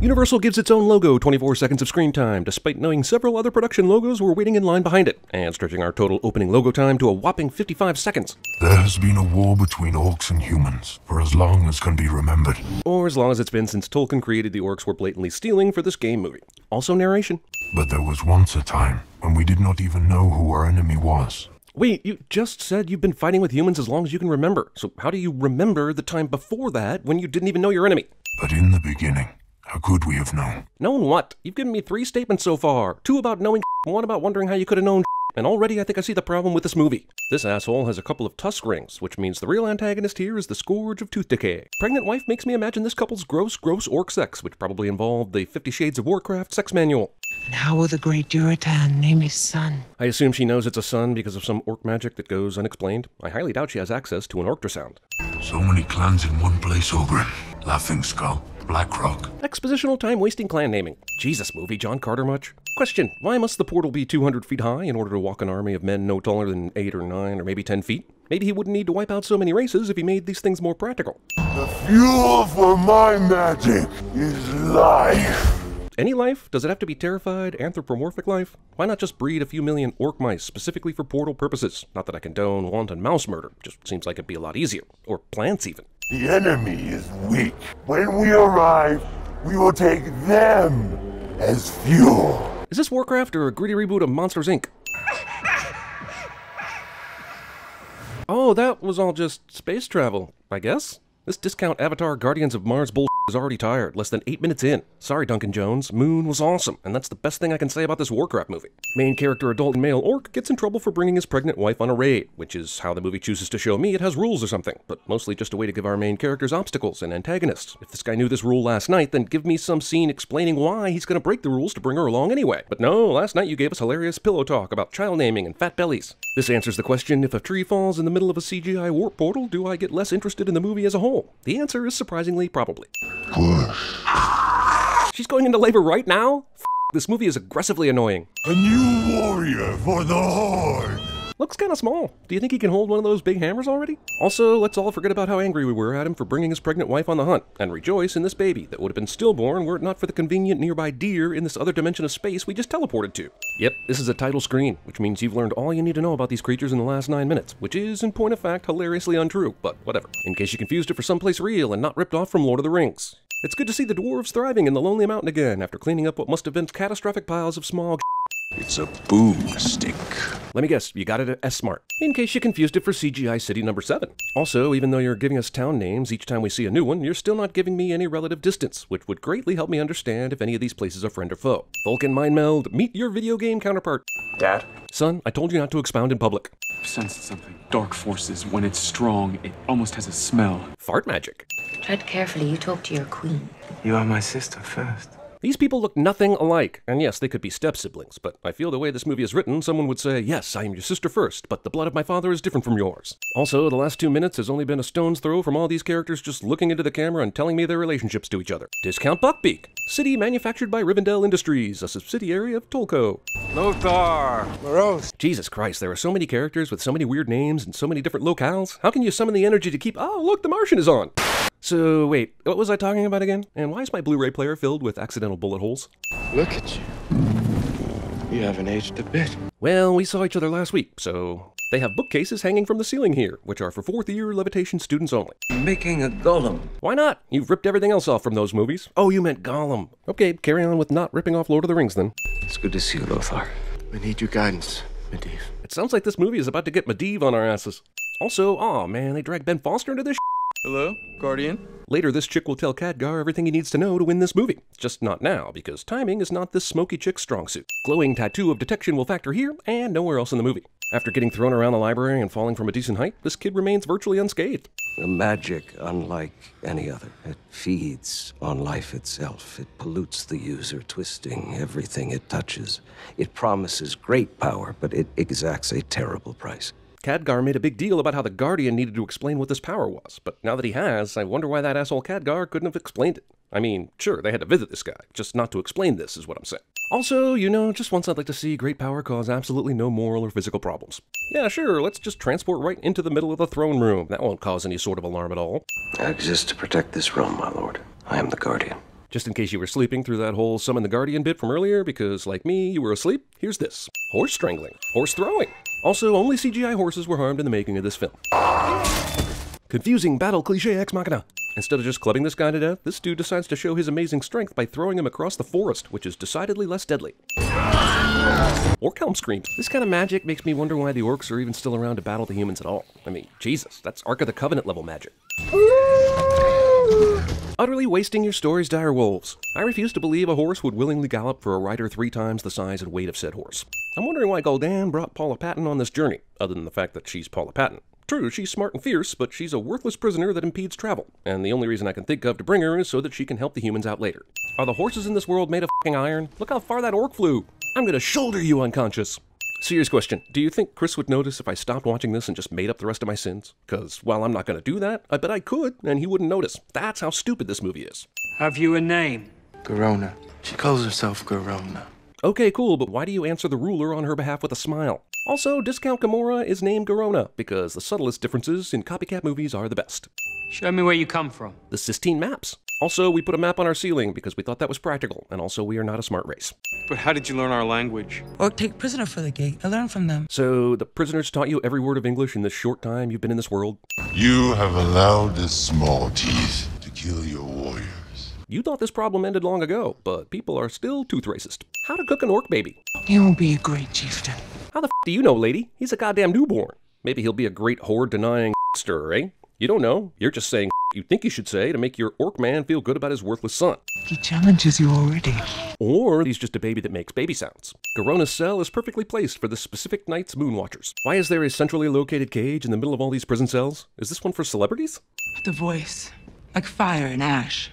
Universal gives its own logo 24 seconds of screen time, despite knowing several other production logos were waiting in line behind it, and stretching our total opening logo time to a whopping 55 seconds. There has been a war between orcs and humans for as long as can be remembered. Or as long as it's been since Tolkien created the orcs were blatantly stealing for this game movie. Also narration. But there was once a time when we did not even know who our enemy was. Wait, you just said you've been fighting with humans as long as you can remember. So how do you remember the time before that when you didn't even know your enemy? But in the beginning, how could we have known? Known what? You've given me 3 statements so far. 2 about knowing, 1 about wondering how you could have known, and already I think I see the problem with this movie. This asshole has a couple of tusk rings, which means the real antagonist here is the scourge of tooth decay. Pregnant wife makes me imagine this couple's gross orc sex, which probably involved the 50 Shades of Warcraft sex manual. And how will the great Durotan name his son? I assume she knows it's a son because of some orc magic that goes unexplained. I highly doubt she has access to an ultrasound. So many clans in one place, Ogren. Laughing Skull, Blackrock. Expositional time-wasting clan naming. Jesus, movie, John Carter much? Question, why must the portal be 200 feet high in order to walk an army of men no taller than 8 or 9 or maybe 10 feet? Maybe he wouldn't need to wipe out so many races if he made these things more practical. The fuel for my magic is life. Any life? Does it have to be terrified, anthropomorphic life? Why not just breed a few million orc mice specifically for portal purposes? Not that I condone wanton mouse murder, just seems like it'd be a lot easier. Or plants even. The enemy is weak. When we arrive, we will take them as fuel. Is this Warcraft or a gritty reboot of Monsters, Inc.? Oh, that was all just space travel, I guess? This discount Avatar Guardians of Mars bullshit is already tired, less than 8 minutes in. Sorry, Duncan Jones, Moon was awesome, and that's the best thing I can say about this Warcraft movie. Main character adult male orc gets in trouble for bringing his pregnant wife on a raid, which is how the movie chooses to show me it has rules or something, but mostly just a way to give our main characters obstacles and antagonists. If this guy knew this rule last night, then give me some scene explaining why he's gonna break the rules to bring her along anyway. But no, last night you gave us hilarious pillow talk about child naming and fat bellies. This answers the question, if a tree falls in the middle of a CGI warp portal, do I get less interested in the movie as a whole? The answer is surprisingly probably. She's going into labor right now? This movie is aggressively annoying. A new warrior for the Horde. Looks kinda small. Do you think he can hold one of those big hammers already? Also, let's all forget about how angry we were at him for bringing his pregnant wife on the hunt, and rejoice in this baby that would have been stillborn were it not for the convenient nearby deer in this other dimension of space we just teleported to. Yep, this is a title screen, which means you've learned all you need to know about these creatures in the last 9 minutes, which is, in point of fact, hilariously untrue, but whatever. In case you confused it for someplace real and not ripped off from Lord of the Rings. It's good to see the dwarves thriving in the Lonely Mountain again after cleaning up what must have been catastrophic piles of smog. It's a boomstick. Let me guess, you got it at S-Smart. In case you confused it for CGI City number 7. Also, even though you're giving us town names each time we see a new one, you're still not giving me any relative distance, which would greatly help me understand if any of these places are friend or foe. Vulcan Mind Meld, meet your video game counterpart. Dad? Son, I told you not to expound in public. I've sensed something. Dark forces, when it's strong, it almost has a smell. Fart magic. Tread carefully, you talk to your queen. You are my sister first. These people look nothing alike, and yes, they could be step-siblings, but I feel the way this movie is written, someone would say, yes, I am your sister first, but the blood of my father is different from yours. Also, the last 2 minutes has only been a stone's throw from all these characters just looking into the camera and telling me their relationships to each other. Discount Buckbeak. City manufactured by Rivendell Industries, a subsidiary of Tolko. Lothar! Morose. Jesus Christ, there are so many characters with so many weird names and so many different locales. How can you summon the energy to keep, oh, look, the Martian is on! So, wait, what was I talking about again? And why is my Blu-ray player filled with accidental bullet holes? Look at you. You haven't aged a bit. Well, we saw each other last week, so they have bookcases hanging from the ceiling here, which are for 4th-year levitation students only. Making a golem. Why not? You've ripped everything else off from those movies. Oh, you meant Gollum. Okay, carry on with not ripping off Lord of the Rings then. It's good to see you, Lothar. We need your guidance, Medivh. It sounds like this movie is about to get Medivh on our asses. Also, aw man, they dragged Ben Foster into this Hello, Guardian? Later, this chick will tell Khadgar everything he needs to know to win this movie. Just not now, because timing is not this smoky chick's strong suit. Glowing tattoo of detection will factor here, and nowhere else in the movie. After getting thrown around the library and falling from a decent height, this kid remains virtually unscathed. A magic unlike any other. It feeds on life itself. It pollutes the user, twisting everything it touches. It promises great power, but it exacts a terrible price. Khadgar made a big deal about how the Guardian needed to explain what this power was, but now that he has, I wonder why that asshole Khadgar couldn't have explained it. I mean, sure, they had to visit this guy, just not to explain this is what I'm saying. Also, you know, just once I'd like to see great power cause absolutely no moral or physical problems. Yeah, sure, let's just transport right into the middle of the throne room. That won't cause any sort of alarm at all. I exist to protect this realm, my lord. I am the Guardian. Just in case you were sleeping through that whole summon the Guardian bit from earlier, because like me, you were asleep, here's this. Horse strangling. Horse throwing. Also, only CGI horses were harmed in the making of this film. Confusing battle cliche ex machina. Instead of just clubbing this guy to death, this dude decides to show his amazing strength by throwing him across the forest, which is decidedly less deadly. Orc helm screams. This kind of magic makes me wonder why the orcs are even still around to battle the humans at all. I mean, Jesus, that's Ark of the Covenant level magic. Utterly wasting your stories, dire wolves. I refuse to believe a horse would willingly gallop for a rider 3 times the size and weight of said horse. I'm wondering why Gul'dan brought Paula Patton on this journey, other than the fact that she's Paula Patton. True, she's smart and fierce, but she's a worthless prisoner that impedes travel, and the only reason I can think of to bring her is so that she can help the humans out later. Are the horses in this world made of f***ing iron? Look how far that orc flew! I'm gonna shoulder you unconscious! Serious question, do you think Chris would notice if I stopped watching this and just made up the rest of my sins? Cause while I'm not gonna do that, I bet I could, and he wouldn't notice. That's how stupid this movie is. Have you a name? Garona. She calls herself Garona. Okay, cool, but why do you answer the ruler on her behalf with a smile? Also, Discount Gamora is named Garona, because the subtlest differences in copycat movies are the best. Show me where you come from. The Sistine Maps. Also, we put a map on our ceiling because we thought that was practical, and also we are not a smart race. But how did you learn our language? Or take prisoner for the gate. I learned from them. So, the prisoners taught you every word of English in this short time you've been in this world? You have allowed the small teeth to kill your warriors. You thought this problem ended long ago, but people are still tooth racist. How to cook an orc baby? You'll be a great chieftain. How the f do you know, lady? He's a goddamn newborn. Maybe he'll be a great horde-denying stir, eh? You don't know. You're just saying you think you should say to make your orc man feel good about his worthless son. He challenges you already. Or he's just a baby that makes baby sounds. Garona's cell is perfectly placed for the specific night's moonwatchers. Why is there a centrally located cage in the middle of all these prison cells? Is this one for celebrities? The voice. Like fire and ash.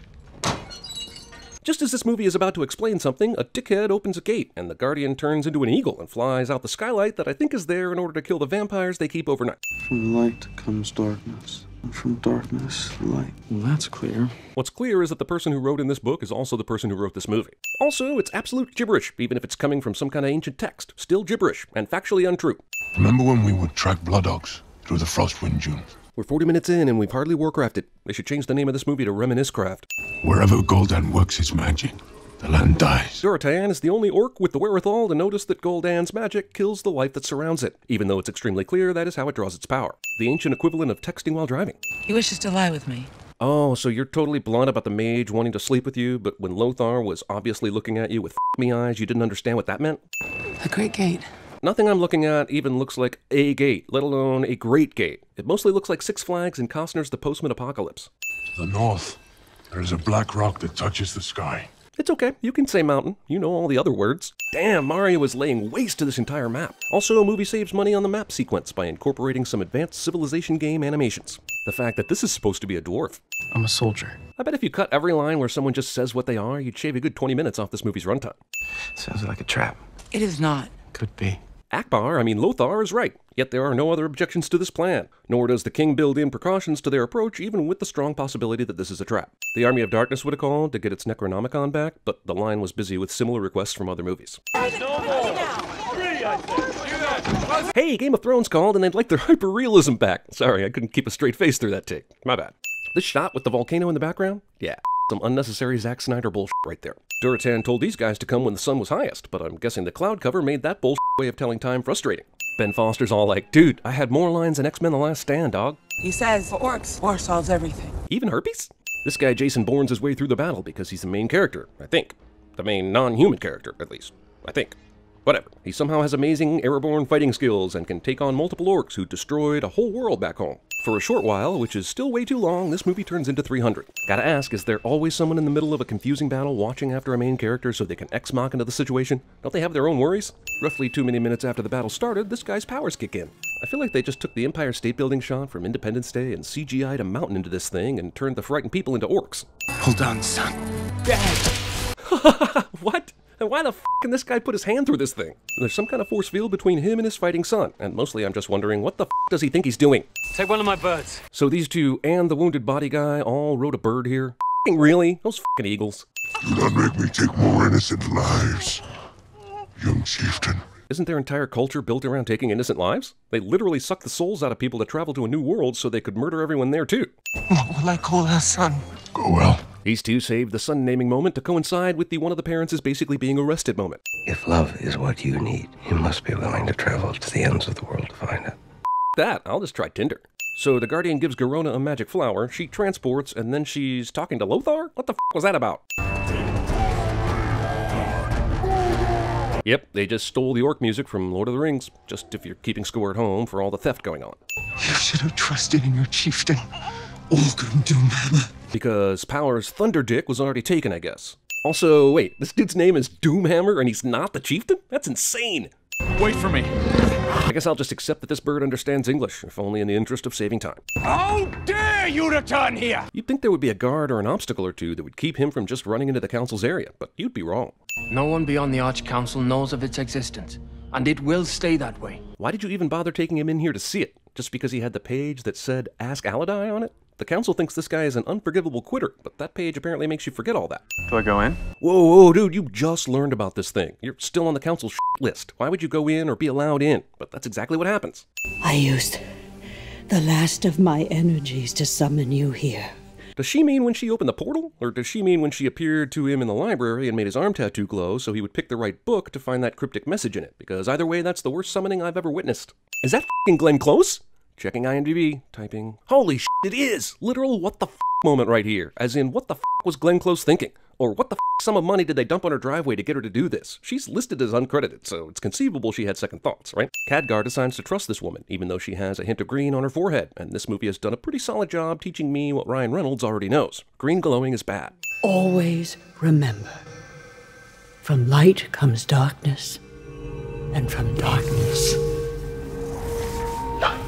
Just as this movie is about to explain something, a dickhead opens a gate, and the Guardian turns into an eagle and flies out the skylight that I think is there in order to kill the vampires they keep overnight. From light comes darkness, and from darkness, light. Well, that's clear. What's clear is that the person who wrote in this book is also the person who wrote this movie. Also, it's absolute gibberish, even if it's coming from some kind of ancient text. Still gibberish, and factually untrue. Remember when we would track blood ox through the Frostwind dunes? We're 40 minutes in and we've hardly Warcrafted. They should change the name of this movie to Reminisce Craft. Wherever Gul'dan works his magic, the land dies. Durotan is the only orc with the wherewithal to notice that Gul'dan's magic kills the life that surrounds it, even though it's extremely clear that is how it draws its power. The ancient equivalent of texting while driving. He wishes to lie with me. Oh, so you're totally blunt about the mage wanting to sleep with you, but when Lothar was obviously looking at you with f***me eyes, you didn't understand what that meant? The great gate. Nothing I'm looking at even looks like a gate, let alone a great gate. It mostly looks like Six Flags and Costner's The Postman Apocalypse. To the north, there is a black rock that touches the sky. It's okay, you can say mountain. You know all the other words. Damn, Mario is laying waste to this entire map. Also, a movie saves money on the map sequence by incorporating some advanced Civilization game animations. The fact that this is supposed to be a dwarf. I'm a soldier. I bet if you cut every line where someone just says what they are, you'd shave a good 20 minutes off this movie's runtime. Sounds like a trap. It is not. Could be. Lothar is right, yet there are no other objections to this plan, nor does the king build in precautions to their approach even with the strong possibility that this is a trap. The Army of Darkness would have called to get its Necronomicon back, but the line was busy with similar requests from other movies. Hey, Game of Thrones called and they'd like their hyper-realism back. Sorry, I couldn't keep a straight face through that take. My bad. This shot with the volcano in the background? Yeah, some unnecessary Zack Snyder bullshit right there. Durotan told these guys to come when the sun was highest, but I'm guessing the cloud cover made that bullshit way of telling time frustrating. Ben Foster's all like, dude, I had more lines than X-Men The Last Stand, dog. He says, for orcs, war solves everything. Even herpes? This guy Jason Bourne's his way through the battle because he's the main character, I think. The main non-human character, at least. I think. Whatever. He somehow has amazing airborne fighting skills and can take on multiple orcs who destroyed a whole world back home. For a short while, which is still way too long, this movie turns into 300. Gotta ask, is there always someone in the middle of a confusing battle watching after a main character so they can ex-mach into the situation? Don't they have their own worries? Roughly too many minutes after the battle started, this guy's powers kick in. I feel like they just took the Empire State Building shot from Independence Day and CGI'd a mountain into this thing and turned the frightened people into orcs. Hold on, son. Dad. What? And why the f*** can this guy put his hand through this thing? There's some kind of force field between him and his fighting son, and mostly I'm just wondering, what the f*** does he think he's doing? Take one of my birds. So these two and the wounded body guy all rode a bird here? F***ing really? Those f***ing eagles. Do not make me take more innocent lives, young chieftain. Isn't their entire culture built around taking innocent lives? They literally suck the souls out of people to travel to a new world so they could murder everyone there too. What will I call her son? Go well. These two saved the son naming moment to coincide with the one of the parents is basically being arrested moment. If love is what you need, you must be willing to travel to the ends of the world to find it. That, I'll just try Tinder. So the Guardian gives Garona a magic flower, she transports, and then she's talking to Lothar? What the f was that about? Yep, they just stole the orc music from Lord of the Rings, just if you're keeping score at home for all the theft going on. You should have trusted in your chieftain, Olgrim Doomhammer. Because Power's Thunder Dick was already taken, I guess. Also, wait, this dude's name is Doomhammer and he's not the chieftain? That's insane! Wait for me. I guess I'll just accept that this bird understands English, if only in the interest of saving time. How dare you return here! You'd think there would be a guard or an obstacle or two that would keep him from just running into the council's area, but you'd be wrong. No one beyond the Arch-Council knows of its existence, and it will stay that way. Why did you even bother taking him in here to see it? Just because he had the page that said Ask Aladai on it? The council thinks this guy is an unforgivable quitter, but that page apparently makes you forget all that. Do I go in? Whoa, dude, you just learned about this thing. You're still on the council's list. Why would you go in or be allowed in? But that's exactly what happens. I used the last of my energies to summon you here. Does she mean when she opened the portal? Or does she mean when she appeared to him in the library and made his arm tattoo glow so he would pick the right book to find that cryptic message in it? Because either way, that's the worst summoning I've ever witnessed. Is that f***ing Glenn Close? Checking IMDb, typing, holy shit, it is! Literal what the f*** moment right here. As in, what the f*** was Glenn Close thinking? Or what the f*** sum of money did they dump on her driveway to get her to do this? She's listed as uncredited, so it's conceivable she had second thoughts, right? Khadgar decides to trust this woman, even though she has a hint of green on her forehead, and this movie has done a pretty solid job teaching me what Ryan Reynolds already knows. Green glowing is bad. Always remember, from light comes darkness, and from darkness, light.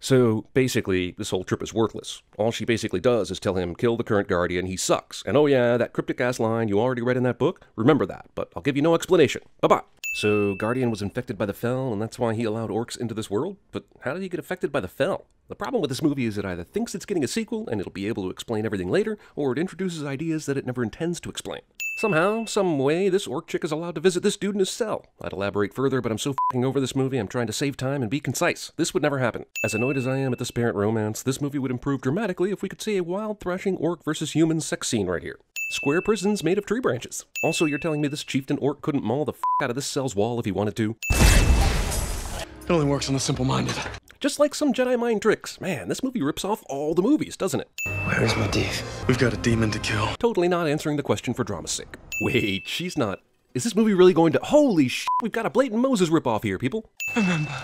So, basically, this whole trip is worthless. All she basically does is tell him, kill the current Guardian, he sucks. And oh yeah, that cryptic-ass line you already read in that book? Remember that, but I'll give you no explanation. Bye-bye. So, Guardian was infected by the Fel, and that's why he allowed orcs into this world? But how did he get affected by the Fel? The problem with this movie is it either thinks it's getting a sequel, and it'll be able to explain everything later, or it introduces ideas that it never intends to explain. Somehow, some way, this orc chick is allowed to visit this dude in his cell. I'd elaborate further, but I'm so f***ing over this movie, I'm trying to save time and be concise. This would never happen. As annoyed as I am at this parent romance, this movie would improve dramatically if we could see a wild thrashing orc versus human sex scene right here. Square prisons made of tree branches. Also, you're telling me this chieftain orc couldn't maul the f*** out of this cell's wall if he wanted to? It only works on the simple-minded. Just like some Jedi mind tricks. Man, this movie rips off all the movies, doesn't it? Where is Medivh? We've got a demon to kill. Totally not answering the question for drama's sake. Wait, she's not... Is this movie really going to... Holy shit, we've got a blatant Moses ripoff here, people. Remember,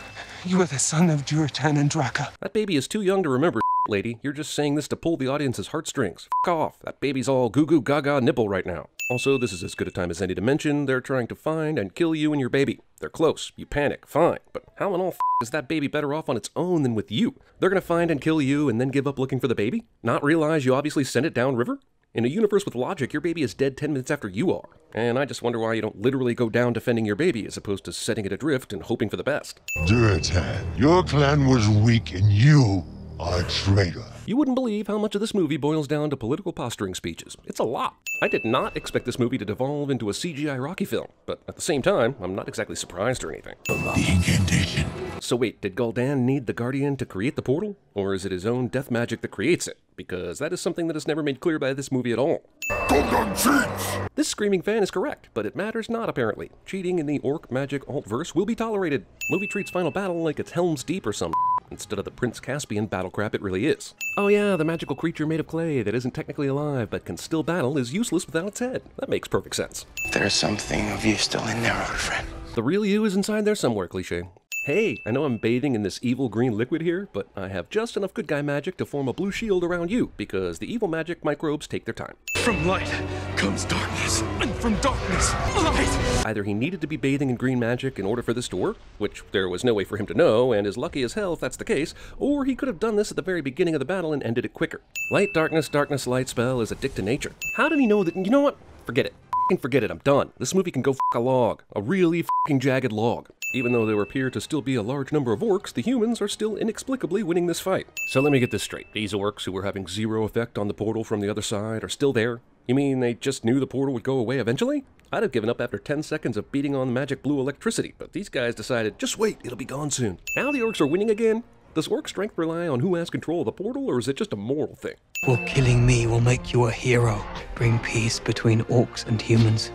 you are the son of Juratan and Draka. That baby is too young to remember, lady. You're just saying this to pull the audience's heartstrings. F*** off. That baby's all goo-goo gaga nipple right now. Also, this is as good a time as any to mention they're trying to find and kill you and your baby. They're close. You panic. Fine. But how in all f*** is that baby better off on its own than with you? They're gonna find and kill you and then give up looking for the baby? Not realize you obviously sent it downriver? In a universe with logic, your baby is dead 10 minutes after you are. And I just wonder why you don't literally go down defending your baby as opposed to setting it adrift and hoping for the best. Juratan, your clan was weak and you are a traitor. You wouldn't believe how much of this movie boils down to political posturing speeches. It's a lot. I did not expect this movie to devolve into a CGI Rocky film, but at the same time, I'm not exactly surprised or anything. The incantation. So wait, did Gul'dan need the Guardian to create the portal? Or is it his own death magic that creates it? Because that is something that is never made clear by this movie at all. Gul'dan cheats! This screaming fan is correct, but it matters not apparently. Cheating in the orc magic alt-verse will be tolerated. Movie treats Final Battle like it's Helm's Deep or some instead of the Prince Caspian battle crap it really is. Oh yeah, the magical creature made of clay that isn't technically alive but can still battle is useless without its head. That makes perfect sense. There's something of you still in there, old friend. The real you is inside there somewhere, cliché. Hey, I know I'm bathing in this evil green liquid here, but I have just enough good guy magic to form a blue shield around you, because the evil magic microbes take their time. From light comes darkness, and from darkness, light! Either he needed to be bathing in green magic in order for this to work, which there was no way for him to know, and is lucky as hell if that's the case, or he could have done this at the very beginning of the battle and ended it quicker. Light, darkness, darkness, light spell is a dick to nature. How did he know that? You know what? Forget it. F***ing forget it, I'm done. This movie can go f*** a log. A really f***ing jagged log. Even though there appear to still be a large number of orcs, the humans are still inexplicably winning this fight. So let me get this straight. These orcs who were having zero effect on the portal from the other side are still there? You mean they just knew the portal would go away eventually? I'd have given up after 10 seconds of beating on the magic blue electricity, but these guys decided, just wait, it'll be gone soon. Now the orcs are winning again? Does orc strength rely on who has control of the portal, or is it just a moral thing? Or killing me will make you a hero. Bring peace between orcs and humans.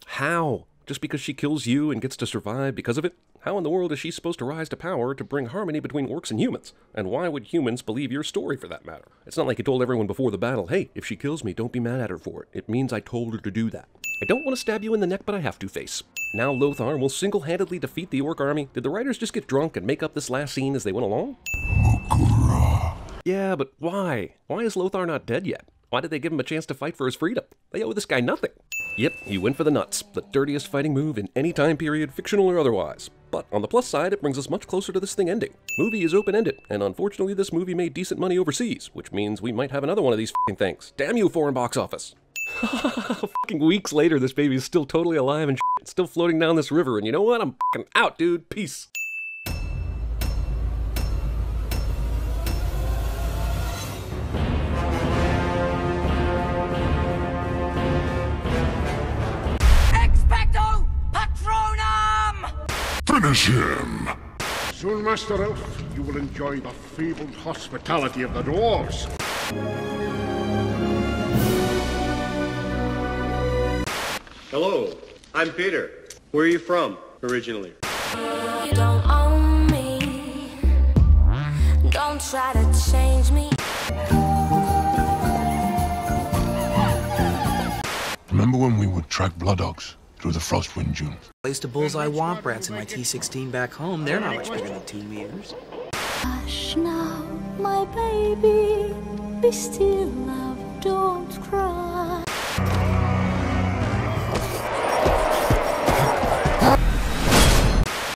How? Just because she kills you and gets to survive because of it? How in the world is she supposed to rise to power to bring harmony between orcs and humans? And why would humans believe your story for that matter? It's not like you told everyone before the battle, hey, if she kills me, don't be mad at her for it. It means I told her to do that. I don't want to stab you in the neck, but I have to, face. Now Lothar will single-handedly defeat the orc army. Did the writers just get drunk and make up this last scene as they went along? Yeah, but why? Why is Lothar not dead yet? Why did they give him a chance to fight for his freedom? They owe this guy nothing. Yep, he went for the nuts. The dirtiest fighting move in any time period, fictional or otherwise. But on the plus side, it brings us much closer to this thing ending. Movie is open-ended, and unfortunately this movie made decent money overseas, which means we might have another one of these f***ing things. Damn you, foreign box office! Fucking weeks later, this baby is still totally alive and shit, still floating down this river, and you know what? I'm fucking out, dude. Peace. Finish him! Soon, Master Elf, you will enjoy the fabled hospitality of the dwarves. Hello, I'm Peter. Where are you from, originally? You don't own me. Don't try to change me. Remember when we would track blood dogs through the Frostwind dunes? I used to bullseye womp rats in my T-16 back home. They're not much bigger than 2 meters. Hush now, my baby. Be still, love, don't cry.